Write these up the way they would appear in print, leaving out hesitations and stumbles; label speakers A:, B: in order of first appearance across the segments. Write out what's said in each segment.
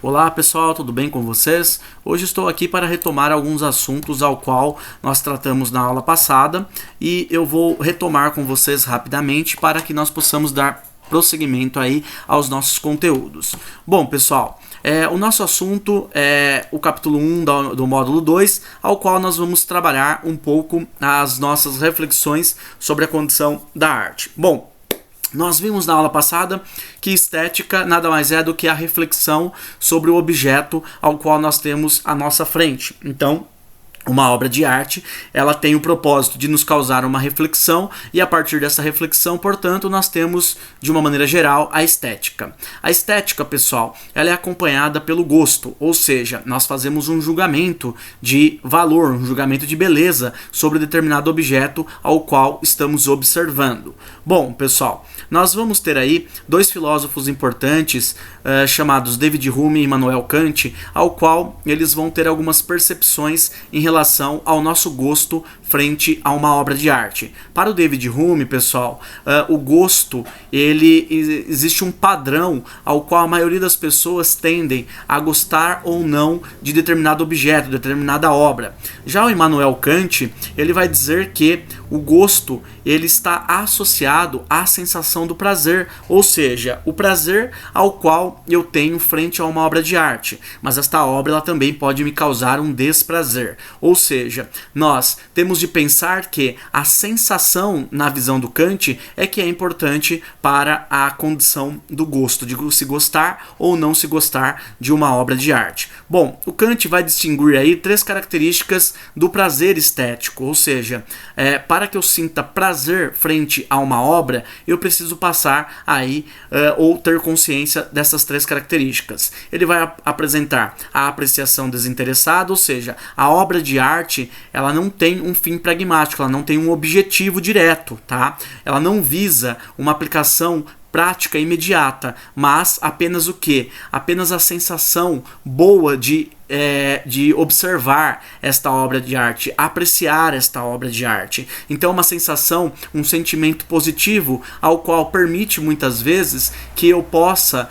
A: Olá pessoal, tudo bem com vocês? Hoje estou aqui para retomar alguns assuntos ao qual nós tratamos na aula passada e eu vou retomar com vocês rapidamente para que nós possamos dar prosseguimento aí aos nossos conteúdos. Bom pessoal, o nosso assunto é o capítulo 1 do módulo 2, ao qual nós vamos trabalhar um pouco as nossas reflexões sobre a condição da arte. Bom, nós vimos na aula passada que estética nada mais é do que a reflexão sobre o objeto ao qual nós temos à nossa frente. Então, uma obra de arte, ela tem o propósito de nos causar uma reflexão e a partir dessa reflexão, portanto, nós temos, de uma maneira geral, a estética. A estética, pessoal, ela é acompanhada pelo gosto, ou seja, nós fazemos um julgamento de valor, um julgamento de beleza sobre determinado objeto ao qual estamos observando. Bom, pessoal, nós vamos ter aí dois filósofos importantes chamados David Hume e Immanuel Kant, ao qual eles vão ter algumas percepções em relação ao nosso gosto frente a uma obra de arte. Para o David Hume, pessoal, o gosto, existe um padrão ao qual a maioria das pessoas tendem a gostar ou não de determinado objeto, determinada obra. Já o Immanuel Kant, ele vai dizer que o gosto, ele está associado à sensação do prazer, ou seja, o prazer ao qual eu tenho frente a uma obra de arte, mas esta obra ela também pode me causar um desprazer, ou seja, nós temos de pensar que a sensação na visão do Kant é que é importante para a condição do gosto, de se gostar ou não se gostar de uma obra de arte. Bom, o Kant vai distinguir aí três características do prazer estético, ou seja, para que eu sinta prazer frente a uma obra, eu preciso passar aí ou ter consciência dessas três características. Ele vai apresentar a apreciação desinteressada, ou seja, a obra de arte, ela não tem um fim pragmático, ela não tem um objetivo direto, tá? Ela não visa uma aplicação prática imediata, mas apenas o quê? Apenas a sensação boa de observar esta obra de arte, apreciar esta obra de arte. Então uma sensação, um sentimento positivo ao qual permite muitas vezes que eu possa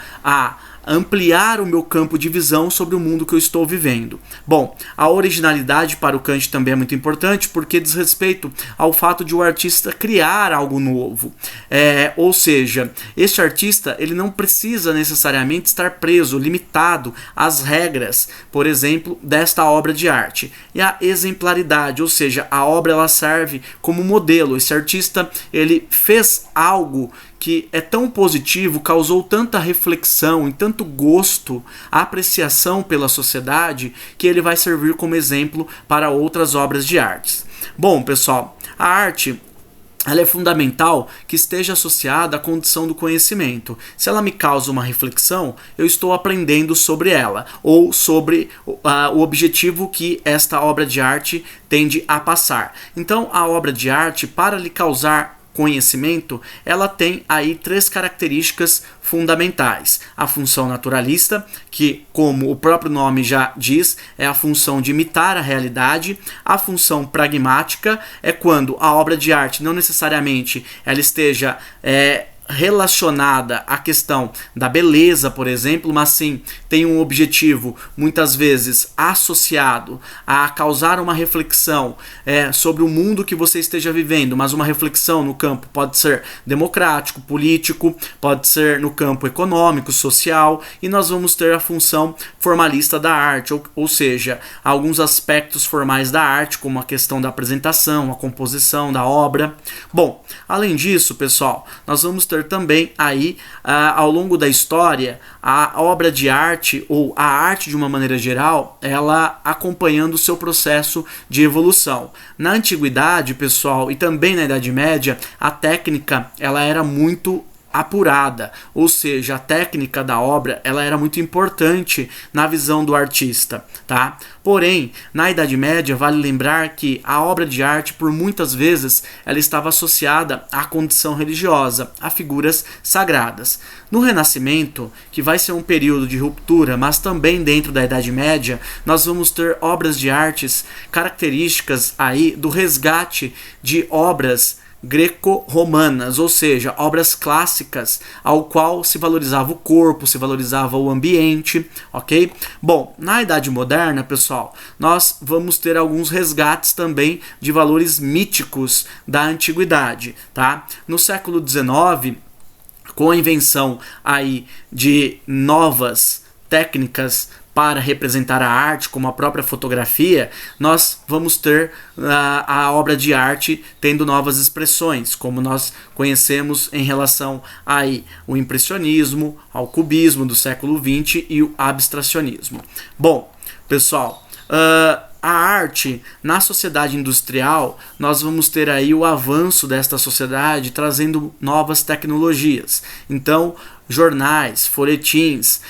A: ampliar o meu campo de visão sobre o mundo que eu estou vivendo. Bom, a originalidade para o Kant também é muito importante porque diz respeito ao fato de o artista criar algo novo. Ou seja, este artista ele não precisa necessariamente estar preso, limitado às regras, por exemplo, desta obra de arte. E a exemplaridade, ou seja, a obra ela serve como modelo. Esse artista ele fez algo que é tão positivo, causou tanta reflexão e tanto gosto, apreciação pela sociedade, que ele vai servir como exemplo para outras obras de artes. Bom, pessoal, a arte ela é fundamental que esteja associada à condição do conhecimento. Se ela me causa uma reflexão, eu estou aprendendo sobre ela, ou sobre o objetivo que esta obra de arte tende a passar. Então, a obra de arte, para lhe causar conhecimento, ela tem aí três características fundamentais. A função naturalista, que como o próprio nome já diz, é a função de imitar a realidade. A função pragmática é quando a obra de arte não necessariamente ela esteja relacionada à questão da beleza, por exemplo, mas sim tem um objetivo muitas vezes associado a causar uma reflexão sobre o mundo que você esteja vivendo, mas uma reflexão no campo pode ser democrático, político, pode ser no campo econômico, social, e nós vamos ter a função formalista da arte, ou seja, alguns aspectos formais da arte, como a questão da apresentação, a composição da obra. Bom, além disso, pessoal, nós vamos ter também aí, ao longo da história, a obra de arte, ou a arte de uma maneira geral, ela acompanhando o seu processo de evolução. Na antiguidade, pessoal, e também na Idade Média, a técnica ela era muito apurada, ou seja, a técnica da obra ela era muito importante na visão do artista, tá? Porém, na Idade Média, vale lembrar que a obra de arte, por muitas vezes, ela estava associada à condição religiosa, a figuras sagradas. No Renascimento, que vai ser um período de ruptura, mas também dentro da Idade Média, nós vamos ter obras de artes características aí do resgate de obras greco-romanas, ou seja, obras clássicas ao qual se valorizava o corpo, se valorizava o ambiente, ok? Bom, na Idade Moderna, pessoal, nós vamos ter alguns resgates também de valores míticos da antiguidade, tá? No século XIX, com a invenção aí de novas técnicas para representar a arte, como a própria fotografia, nós vamos ter a obra de arte tendo novas expressões, como nós conhecemos em relação aí o impressionismo, ao cubismo do século XX e o abstracionismo. Bom, pessoal, a arte na sociedade industrial, nós vamos ter aí o avanço desta sociedade trazendo novas tecnologias. Então, jornais, folhetins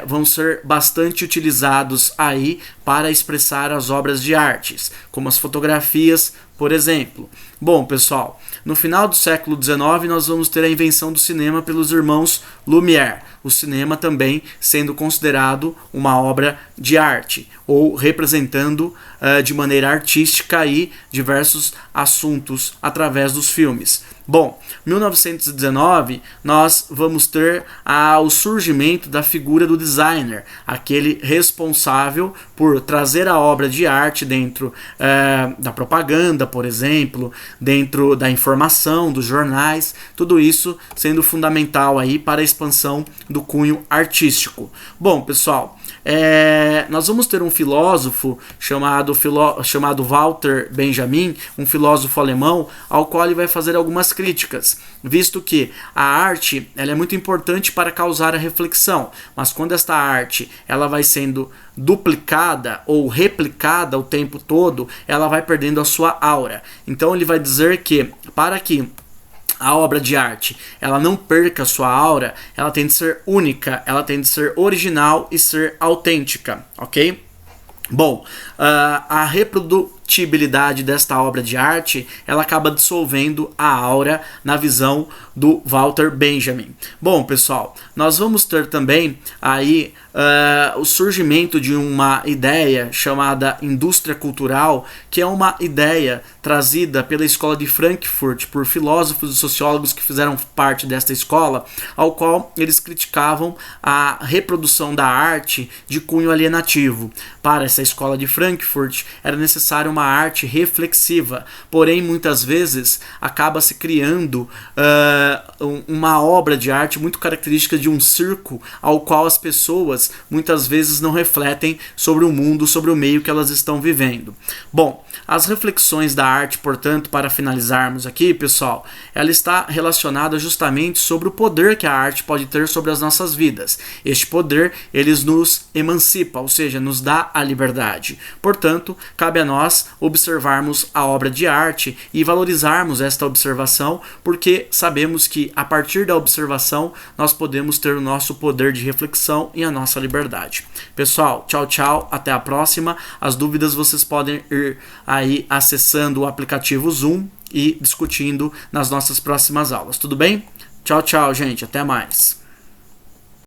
A: vão ser bastante utilizados aí para expressar as obras de artes, como as fotografias, por exemplo. Bom, pessoal, no final do século XIX nós vamos ter a invenção do cinema pelos irmãos Lumière, o cinema também sendo considerado uma obra de arte, ou representando de maneira artística aí diversos assuntos através dos filmes. Bom, 1919 nós vamos ter o surgimento da figura do designer, aquele responsável por trazer a obra de arte dentro da propaganda, por exemplo, dentro da informação, dos jornais, tudo isso sendo fundamental aí para a expansão do cunho artístico. Bom, pessoal, nós vamos ter um filósofo chamado Walter Benjamin, um filósofo alemão, ao qual ele vai fazer algumas críticas, visto que a arte ela é muito importante para causar a reflexão, mas quando esta arte ela vai sendo duplicada ou replicada o tempo todo, ela vai perdendo a sua aura. Então ele vai dizer que para que a obra de arte ela não perca sua aura, ela tem de ser única, ela tem de ser original e ser autêntica, ok? Bom, a reprodutibilidade desta obra de arte ela acaba dissolvendo a aura na visão do Walter Benjamin. Bom, pessoal, nós vamos ter também aí o surgimento de uma ideia chamada indústria cultural, que é uma ideia trazida pela escola de Frankfurt por filósofos e sociólogos que fizeram parte desta escola, ao qual eles criticavam a reprodução da arte de cunho alienativo. Para essa escola de Frankfurt era necessária uma arte reflexiva, porém muitas vezes acaba se criando uma obra de arte muito característica de um circo, ao qual as pessoas muitas vezes não refletem sobre o mundo, sobre o meio que elas estão vivendo. Bom, as reflexões da arte, portanto, para finalizarmos aqui, pessoal, ela está relacionada justamente sobre o poder que a arte pode ter sobre as nossas vidas. Este poder, ele nos emancipa, ou seja, nos dá a liberdade. Portanto, cabe a nós observarmos a obra de arte e valorizarmos esta observação, porque sabemos que a partir da observação nós podemos ter o nosso poder de reflexão e a nossa liberdade. Pessoal, tchau, tchau, até a próxima. As dúvidas vocês podem ir aí acessando o aplicativo Zoom e discutindo nas nossas próximas aulas, tudo bem? Tchau, tchau, gente, até mais.